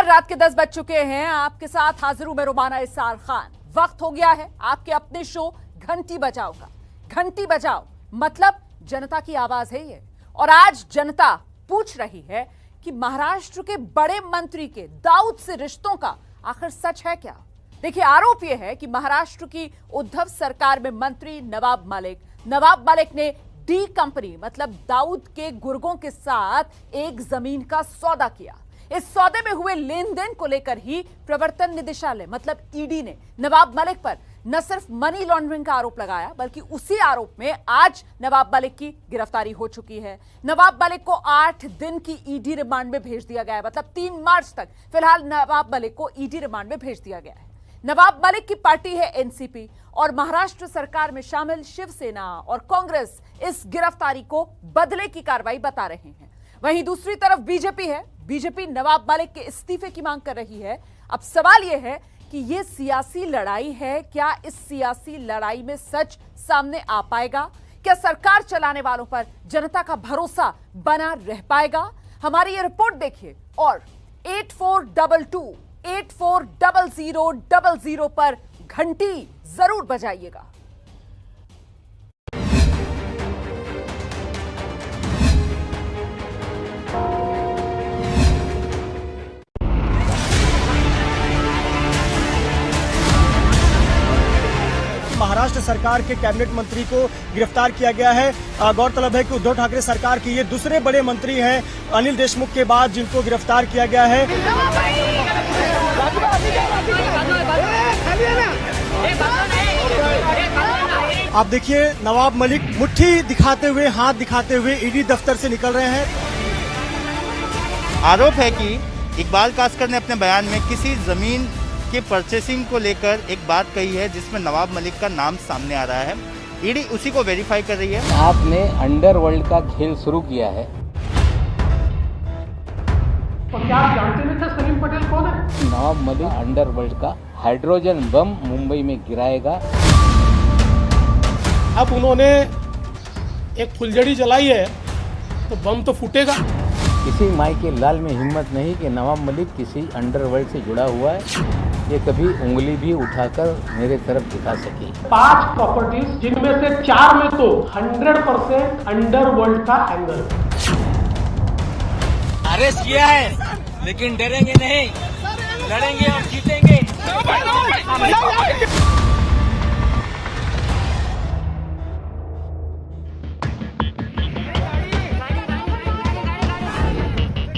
नमस्कार, रात के 10 बज चुके हैं। आपके साथ हाजिर हूं मैं रुमाना इसार खान। वक्त हो गया है आपके अपने शो घंटी बजाओ का। घंटी बजाओ मतलब जनता की आवाज है ये। और आज जनता पूछ रही है कि महाराष्ट्र के बड़े मंत्री के दाऊद से रिश्तों का आखिर सच है क्या। देखिए, आरोप यह है कि महाराष्ट्र की उद्धव सरकार में मंत्री नवाब मलिक ने डी कंपनी मतलब दाऊद के गुर्गों के साथ एक जमीन का सौदा किया। इस सौदे में हुए लेन देन को लेकर ही प्रवर्तन निदेशालय मतलब ईडी ने नवाब मलिक पर न सिर्फ मनी लॉन्ड्रिंग का आरोप लगाया, बल्कि उसी आरोप में आज नवाब मलिक की गिरफ्तारी हो चुकी है। नवाब मलिक को 8 दिन की ईडी रिमांड में भेज दिया गया है, मतलब 3 मार्च तक फिलहाल नवाब मलिक को ईडी रिमांड में भेज दिया गया है। नवाब मलिक की पार्टी है एनसीपी और महाराष्ट्र सरकार में शामिल शिवसेना और कांग्रेस इस गिरफ्तारी को बदले की कार्रवाई बता रहे हैं। वहीं दूसरी तरफ बीजेपी है। बीजेपी नवाब मलिक के इस्तीफे की मांग कर रही है। अब सवाल यह है कि यह सियासी लड़ाई है, क्या इस सियासी लड़ाई में सच सामने आ पाएगा? क्या सरकार चलाने वालों पर जनता का भरोसा बना रह पाएगा? हमारी ये रिपोर्ट देखिए और 8422840000 पर घंटी जरूर बजाइएगा। महाराष्ट्र सरकार के कैबिनेट मंत्री को गिरफ्तार किया गया है। गौरतलब है कि उद्धव ठाकरे सरकार के ये दूसरे बड़े मंत्री हैं अनिल देशमुख के बाद जिनको गिरफ्तार किया गया है। आप देखिए, नवाब मलिक मुट्ठी दिखाते हुए, हाथ दिखाते हुए ईडी दफ्तर से निकल रहे हैं। आरोप है कि इकबाल कास्कर ने अपने बयान में किसी जमीन के परचेसिंग को लेकर एक बात कही है जिसमें नवाब मलिक का नाम सामने आ रहा है। ईडी उसी को वेरीफाई कर रही है। आपने अंडरवर्ल्ड का खेल शुरू किया है। तो क्या आप जानते नहीं थे सलीम पटेल कौन है? नवाब मलिक अंडरवर्ल्ड का हाइड्रोजन बम मुंबई में गिराएगा। अब उन्होंने एक फुलझड़ी जलाई है तो बम तो फूटेगा। किसी माई के लाल में हिम्मत नहीं कि नवाब मलिक किसी अंडरवर्ल्ड से जुड़ा हुआ है। ये कभी उंगली भी उठाकर मेरे तरफ दिखा सके। 5 प्रॉपर्टीज जिनमें से 4 में तो 100% अंडरवर्ल्ड का एंगल। अरेस्ट किया है लेकिन डरेंगे नहीं, लड़ेंगे और जीतेंगे।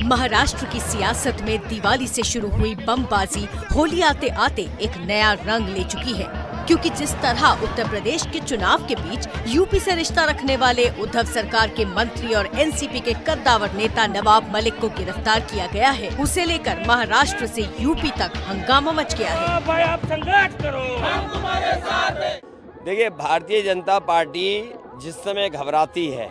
महाराष्ट्र की सियासत में दिवाली से शुरू हुई बमबाजी होली आते आते एक नया रंग ले चुकी है, क्योंकि जिस तरह उत्तर प्रदेश के चुनाव के बीच यूपी से रिश्ता रखने वाले उद्धव सरकार के मंत्री और एनसीपी के कद्दावर नेता नवाब मलिक को गिरफ्तार किया गया है, उसे लेकर महाराष्ट्र से यूपी तक हंगामा मच गया है। भाई आप संघर्ष करो, हम तुम्हारे साथ हैं। देखिए, भारतीय जनता पार्टी जिस समय घबराती है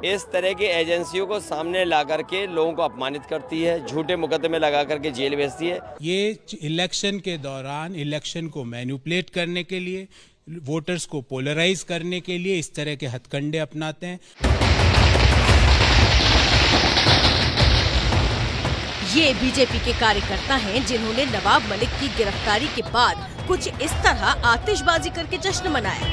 इस तरह की एजेंसियों को सामने ला करके लोगों को अपमानित करती है, झूठे मुकदमे लगा करके जेल भेजती है। ये इलेक्शन के दौरान इलेक्शन को मैनिपुलेट करने के लिए, वोटर्स को पोलराइज करने के लिए इस तरह के हथकंडे अपनाते हैं। ये बीजेपी के कार्यकर्ता हैं जिन्होंने नवाब मलिक की गिरफ्तारी के बाद कुछ इस तरह आतिशबाजी करके जश्न मनाया।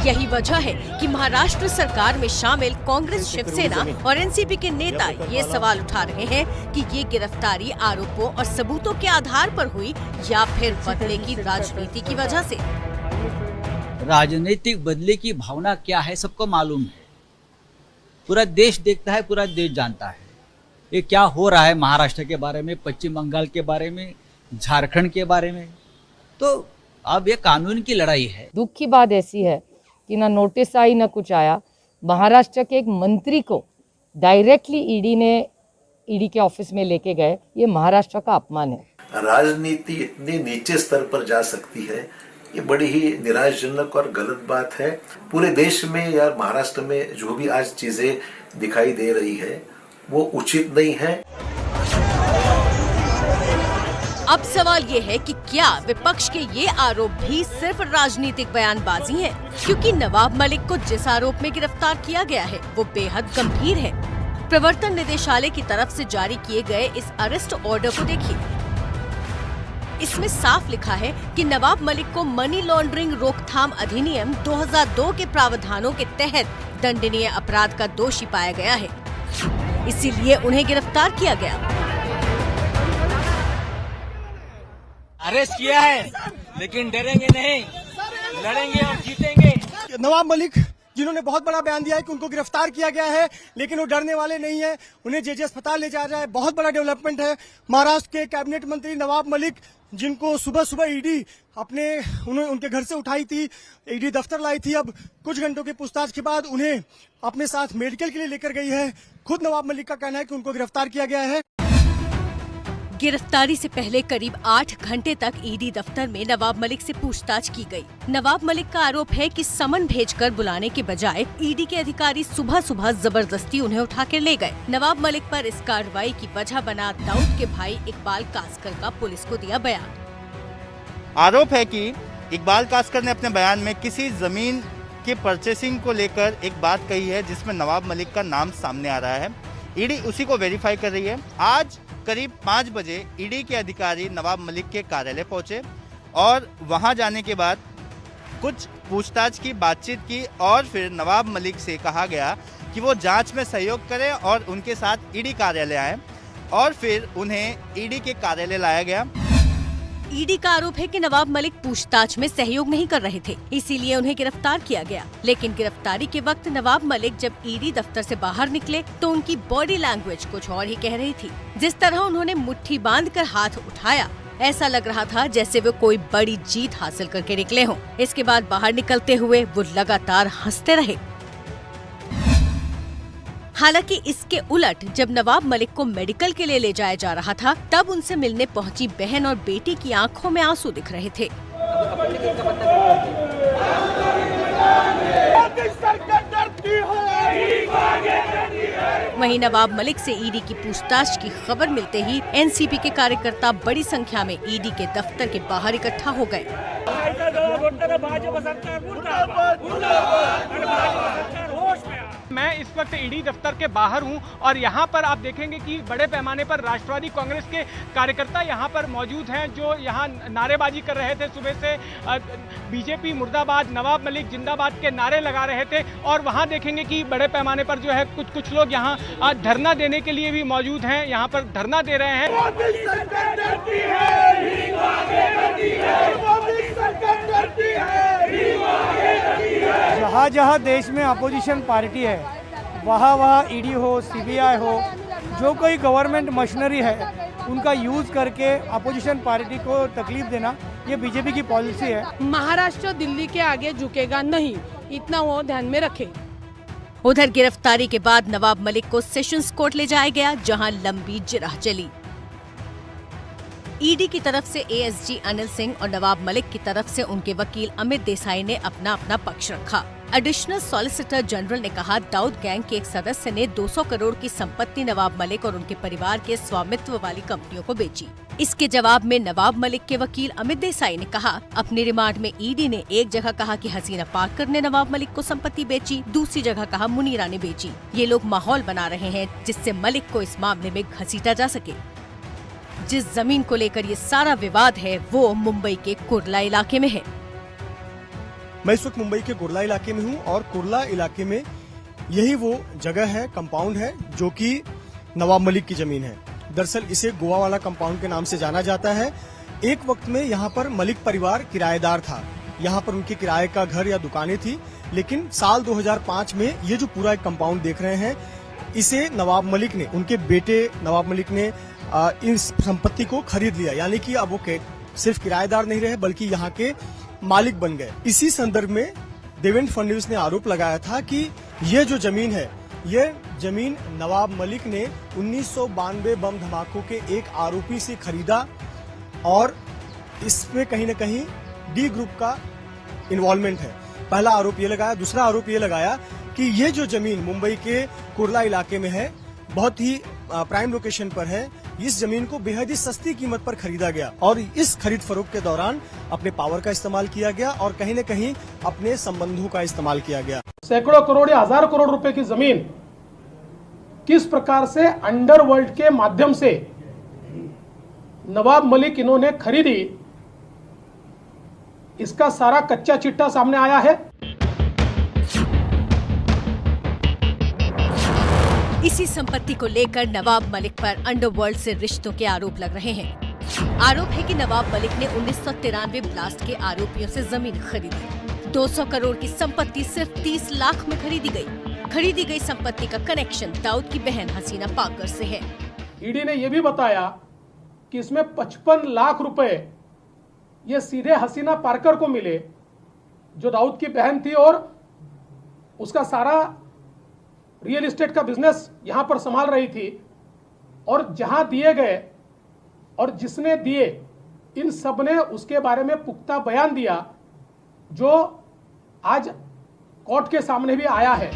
यही वजह है कि महाराष्ट्र सरकार में शामिल कांग्रेस, शिवसेना और एनसीपी के नेता ये सवाल उठा रहे हैं कि ये गिरफ्तारी आरोपों और सबूतों के आधार पर हुई या फिर बदले की राजनीति की वजह से। राजनीतिक बदले की भावना क्या है सबको मालूम है। पूरा देश देखता है, पूरा देश जानता है ये क्या हो रहा है महाराष्ट्र के बारे में, पश्चिम बंगाल के बारे में, झारखंड के बारे में। तो अब ये कानून की लड़ाई है। दुख की बात ऐसी है कि ना नोटिस आई ना कुछ आया। महाराष्ट्र के एक मंत्री को डायरेक्टली ईडी के ऑफिस में लेके गए। ये महाराष्ट्र का अपमान है। राजनीति इतने नीचे स्तर पर जा सकती है, ये बड़ी ही निराशाजनक और गलत बात है। पूरे देश में या महाराष्ट्र में जो भी आज चीजें दिखाई दे रही है वो उचित नहीं है। अब सवाल ये है कि क्या विपक्ष के ये आरोप भी सिर्फ राजनीतिक बयानबाजी हैं? क्योंकि नवाब मलिक को जिस आरोप में गिरफ्तार किया गया है वो बेहद गंभीर है। प्रवर्तन निदेशालय की तरफ से जारी किए गए इस अरेस्ट ऑर्डर को देखिए। इसमें साफ लिखा है कि नवाब मलिक को मनी लॉन्ड्रिंग रोकथाम अधिनियम 2002 के प्रावधानों के तहत दंडनीय अपराध का दोषी पाया गया है, इसीलिए उन्हें गिरफ्तार किया गया। अरेस्ट किया है, लेकिन डरेंगे नहीं, लड़ेंगे और जीतेंगे। नवाब मलिक जिन्होंने बहुत बड़ा बयान दिया है कि उनको गिरफ्तार किया गया है, लेकिन वो डरने वाले नहीं है। उन्हें जेजे अस्पताल ले जाया जाए, बहुत बड़ा डेवलपमेंट है। महाराष्ट्र के कैबिनेट मंत्री नवाब मलिक, जिनको सुबह सुबह ईडी उनके घर से उठाई थी, ईडी दफ्तर लाई थी, अब कुछ घंटों की पूछताछ के बाद उन्हें अपने साथ मेडिकल के लिए लेकर गई है। खुद नवाब मलिक का कहना है कि उनको गिरफ्तार किया गया है। गिरफ्तारी से पहले करीब 8 घंटे तक ईडी दफ्तर में नवाब मलिक से पूछताछ की गई। नवाब मलिक का आरोप है कि समन भेजकर बुलाने के बजाय ईडी के अधिकारी सुबह सुबह जबरदस्ती उन्हें उठा कर ले गए। नवाब मलिक पर इस कार्रवाई की वजह बना दाऊद के भाई इकबाल कासकर का पुलिस को दिया बयान। आरोप है कि इकबाल कासकर ने अपने बयान में किसी जमीन के परचेसिंग को लेकर एक बात कही है, जिसमें नवाब मलिक का नाम सामने आ रहा है। ईडी उसी को वेरीफाई कर रही है। आज करीब 5 बजे ईडी के अधिकारी नवाब मलिक के कार्यालय पहुंचे और वहां जाने के बाद कुछ पूछताछ की, बातचीत की और फिर नवाब मलिक से कहा गया कि वो जांच में सहयोग करें और उनके साथ ईडी कार्यालय आए और फिर उन्हें ईडी के कार्यालय लाया गया। ईडी का आरोप है कि नवाब मलिक पूछताछ में सहयोग नहीं कर रहे थे, इसीलिए उन्हें गिरफ्तार किया गया। लेकिन गिरफ्तारी के वक्त नवाब मलिक जब ईडी दफ्तर से बाहर निकले तो उनकी बॉडी लैंग्वेज कुछ और ही कह रही थी। जिस तरह उन्होंने मुट्ठी बांधकर हाथ उठाया, ऐसा लग रहा था जैसे वो कोई बड़ी जीत हासिल करके निकले हों। इसके बाद बाहर निकलते हुए वो लगातार हंसते रहे। हालांकि इसके उलट जब नवाब मलिक को मेडिकल के लिए ले जाया जा रहा था, तब उनसे मिलने पहुंची बहन और बेटी की आंखों में आंसू दिख रहे थे। वहीं नवाब मलिक से ईडी की पूछताछ की खबर मिलते ही एनसीपी के कार्यकर्ता बड़ी संख्या में ईडी के दफ्तर के बाहर इकट्ठा हो गए। मैं इस वक्त ईडी दफ्तर के बाहर हूं और यहां पर आप देखेंगे कि बड़े पैमाने पर राष्ट्रवादी कांग्रेस के कार्यकर्ता यहां पर मौजूद हैं, जो यहां नारेबाजी कर रहे थे। सुबह से बीजेपी मुर्दाबाद, नवाब मलिक जिंदाबाद के नारे लगा रहे थे और वहां देखेंगे कि बड़े पैमाने पर जो है कुछ लोग यहां धरना देने के लिए भी मौजूद हैं, यहां पर धरना दे रहे हैं। जहाँ जहाँ देश में अपोजिशन पार्टी है, वहाँ ईडी हो, सीबीआई हो, जो कोई गवर्नमेंट मशीनरी है, उनका यूज करके अपोजिशन पार्टी को तकलीफ देना, ये बीजेपी की पॉलिसी है। महाराष्ट्र दिल्ली के आगे झुकेगा नहीं, इतना वो ध्यान में रखे। उधर गिरफ्तारी के बाद नवाब मलिक को सेशंस कोर्ट ले जाया गया, जहां लंबी जिरह चली। ईडी की तरफ से एएसजी अनिल सिंह और नवाब मलिक की तरफ से उनके वकील अमित देसाई ने अपना अपना पक्ष रखा। एडिशनल सॉलिसिटर जनरल ने कहा, दाऊद गैंग के एक सदस्य ने 200 करोड़ की संपत्ति नवाब मलिक और उनके परिवार के स्वामित्व वाली कंपनियों को बेची। इसके जवाब में नवाब मलिक के वकील अमित देसाई ने कहा, अपनी रिमांड में ईडी ने एक जगह कहा कि हसीना पार्कर ने नवाब मलिक को संपत्ति बेची, दूसरी जगह कहा मुनीरा ने बेची। ये लोग माहौल बना रहे हैं जिससे मलिक को इस मामले में घसीटा जा सके। जिस जमीन को लेकर ये सारा विवाद है, वो मुंबई के कुर्ला इलाके में है। मैं इस वक्त मुंबई के कुर्ला इलाके में हूँ और कुर्ला इलाके में यही वो जगह है, कंपाउंड है, जो कि नवाब मलिक की जमीन है। दरअसल इसे गोवा वाला कंपाउंड के नाम से जाना जाता है। एक वक्त में यहाँ पर मलिक परिवार किराएदार था, यहाँ पर उनके किराए का घर या दुकानें थी, लेकिन साल 2005 में ये जो पूरा एक कंपाउंड देख रहे हैं, इसे नवाब मलिक ने, उनके बेटे नवाब मलिक ने इस संपत्ति को खरीद लिया, यानी कि अब वो सिर्फ किराएदार नहीं रहे बल्कि यहाँ के मालिक बन गए। इसी संदर्भ में देवेंद्र फडणवीस ने आरोप लगाया था कि ये जो जमीन है, ये जमीन नवाब मलिक ने 1992 बम धमाकों के एक आरोपी से खरीदा और इसमें कहीं न कहीं डी ग्रुप का इन्वॉल्वमेंट है। पहला आरोप ये लगाया। दूसरा आरोप ये लगाया कि ये जो जमीन मुंबई के कुर्ला इलाके में है, बहुत ही प्राइम लोकेशन पर है, इस जमीन को बेहद ही सस्ती कीमत पर खरीदा गया और इस खरीद फरोख्त के दौरान अपने पावर का इस्तेमाल किया गया और कहीं न कहीं अपने संबंधों का इस्तेमाल किया गया। सैकड़ों करोड़ या 1000 करोड़ रुपए की जमीन किस प्रकार से अंडरवर्ल्ड के माध्यम से नवाब मलिक इन्होंने खरीदी, इसका सारा कच्चा चिट्ठा सामने आया है। इसी संपत्ति को लेकर नवाब मलिक पर अंडरवर्ल्ड से रिश्तों के आरोप लग रहे हैं। आरोप है कि नवाब मलिक ने 1993 ब्लास्ट के आरोपियों से जमीन खरीदी। 200 करोड़ की संपत्ति सिर्फ 30 लाख में खरीदी गई। खरीदी गई संपत्ति का कनेक्शन दाऊद की बहन हसीना पाकर से है। ईडी ने यह भी बताया कि इसमें 55 लाख रुपए ये सीधे हसीना पारकर को मिले, जो दाऊद की बहन थी और उसका सारा रियल एस्टेट का बिजनेस यहां पर संभाल रही थी। और जहां दिए गए और जिसने दिए, इन सब ने उसके बारे में पुख्ता बयान दिया, जो आज कोर्ट के सामने भी आया है।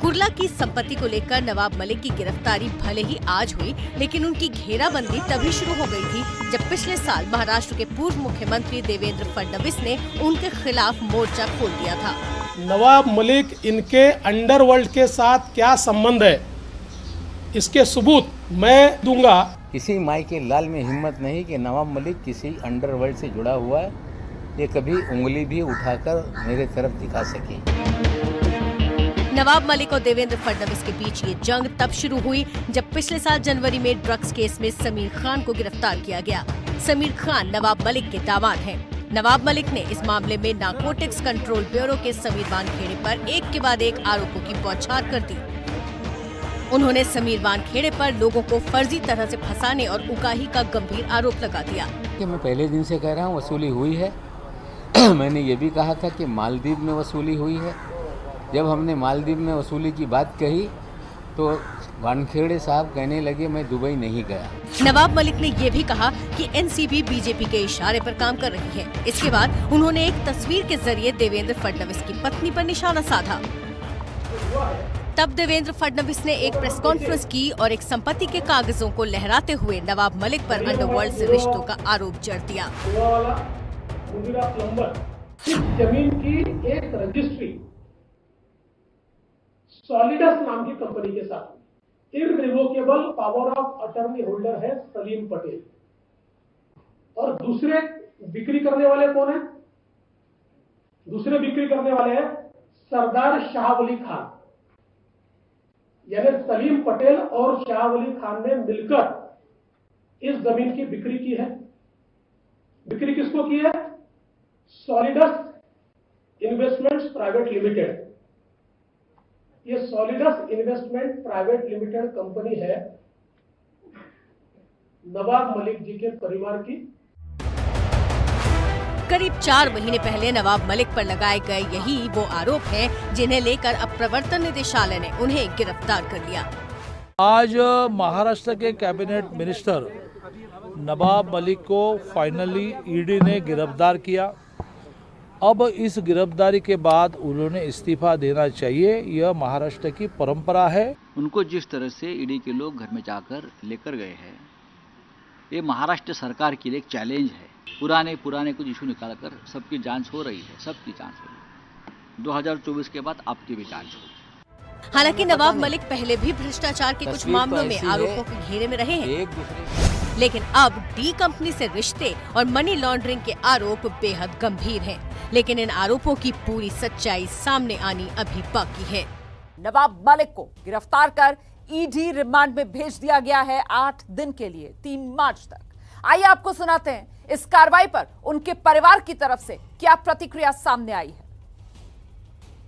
कुर्ला की संपत्ति को लेकर नवाब मलिक की गिरफ्तारी भले ही आज हुई, लेकिन उनकी घेराबंदी तभी शुरू हो गई थी जब पिछले साल महाराष्ट्र के पूर्व मुख्यमंत्री देवेंद्र फडणवीस ने उनके खिलाफ मोर्चा खोल दिया था। नवाब मलिक, इनके अंडरवर्ल्ड के साथ क्या संबंध है, इसके सबूत मैं दूंगा। किसी माई के लाल में हिम्मत नहीं कि नवाब मलिक किसी अंडरवर्ल्ड से जुड़ा हुआ है, ये कभी उंगली भी उठाकर मेरे तरफ दिखा सके। नवाब मलिक और देवेंद्र फडणवीस के बीच ये जंग तब शुरू हुई जब पिछले साल जनवरी में ड्रग्स केस में समीर खान को गिरफ्तार किया गया। समीर खान नवाब मलिक के दामाद हैं। नवाब मलिक ने इस मामले में नारकोटिक्स कंट्रोल ब्यूरो के समीर वानखेड़े पर एक के बाद एक आरोपों की बौछार कर दी। उन्होंने समीर वानखेड़े पर लोगों को फर्जी तरह से फंसाने और उकाही का गंभीर आरोप लगा दिया। कि मैं पहले दिन से कह रहा हूँ वसूली हुई है। मैंने ये भी कहा था कि मालदीव में वसूली हुई है। जब हमने मालदीव में वसूली की बात कही तो वानखेड़े साहब कहने लगे मैं दुबई नहीं गया। नवाब मलिक ने ये भी कहा कि एनसीबी बीजेपी के इशारे पर काम कर रही है। इसके बाद उन्होंने एक तस्वीर के जरिए देवेंद्र फडणवीस की पत्नी पर निशाना साधा। तब देवेंद्र फडणवीस ने एक प्रेस कॉन्फ्रेंस की और एक संपत्ति के कागजों को लहराते हुए नवाब मलिक पर अंडरवर्ल्ड से रिश्तों का आरोप जड़ दिया। जमीन की एक रजिस्ट्री सॉलिडस नाम की कंपनी के साथ irrevocable power of attorney holder है सलीम पटेल, और दूसरे बिक्री करने वाले कौन है? दूसरे बिक्री करने वाले हैं सरदार शाहवली खान। यानी सलीम पटेल और शाहवली खान ने मिलकर इस जमीन की बिक्री की है। बिक्री किसको की है? Solidus investments private limited. ये Solidus investment private limited company है नवाब मलिक जी के परिवार की। करीब 4 महीने पहले नवाब मलिक पर लगाए गए यही वो आरोप हैं जिन्हें लेकर अब प्रवर्तन निदेशालय ने उन्हें गिरफ्तार कर लिया। आज महाराष्ट्र के कैबिनेट मिनिस्टर नवाब मलिक को फाइनली ईडी ने गिरफ्तार किया। अब इस गिरफ्तारी के बाद उन्होंने इस्तीफा देना चाहिए, यह महाराष्ट्र की परंपरा है। उनको जिस तरह से ईडी के लोग घर में जाकर लेकर गए हैं, ये महाराष्ट्र सरकार के लिए एक चैलेंज है। पुराने कुछ इशू निकालकर सबकी जांच हो रही है, सबकी जांच हो रही है। 2024 के बाद आपकी भी जांच होगी। हालांकि नवाब मलिक पहले भी भ्रष्टाचार के कुछ मामलों में आरोपों के घेरे में रहे हैं, लेकिन अब डी कंपनी से रिश्ते और मनी लॉन्ड्रिंग के आरोप बेहद गंभीर हैं। लेकिन इन आरोपों की पूरी सच्चाई सामने आनी अभी बाकी है। नवाब मलिक को गिरफ्तार कर ईडी रिमांड में भेज दिया गया है 8 दिन के लिए, 3 मार्च तक। आइए आपको सुनाते हैं इस कार्रवाई पर उनके परिवार की तरफ से क्या प्रतिक्रिया सामने आई है।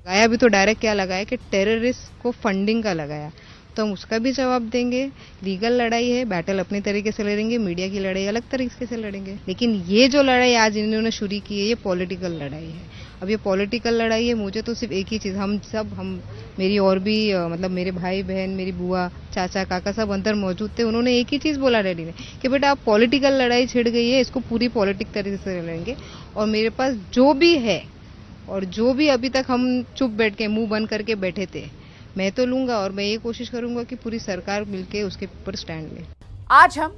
लगाया भी तो डायरेक्ट क्या लगाया कि टेररिस्ट को फंडिंग का लगाया, तो हम उसका भी जवाब देंगे। लीगल लड़ाई है, बैटल अपनी तरीके से लड़ेंगे, मीडिया की लड़ाई अलग तरीके से लड़ेंगे। लेकिन ये जो लड़ाई आज इन्होंने शुरू की है, ये पॉलिटिकल लड़ाई है। अब ये पॉलिटिकल लड़ाई है, मुझे तो सिर्फ एक ही चीज़, हम मेरी और भी मतलब मेरे भाई बहन, मेरी बुआ, चाचा, काका सब अंदर मौजूद थे। उन्होंने एक ही चीज़ बोला डैडी ने कि बेटा आप पॉलिटिकल लड़ाई छिड़ गई है, इसको पूरी पॉलिटिक तरीके से लड़ेंगे। और मेरे पास जो भी है और जो भी अभी तक हम चुप बैठ के मुंह बंद करके बैठे थे, मैं तो लूंगा और मैं ये कोशिश करूंगा कि पूरी सरकार मिलके उसके ऊपर स्टैंड ले। आज हम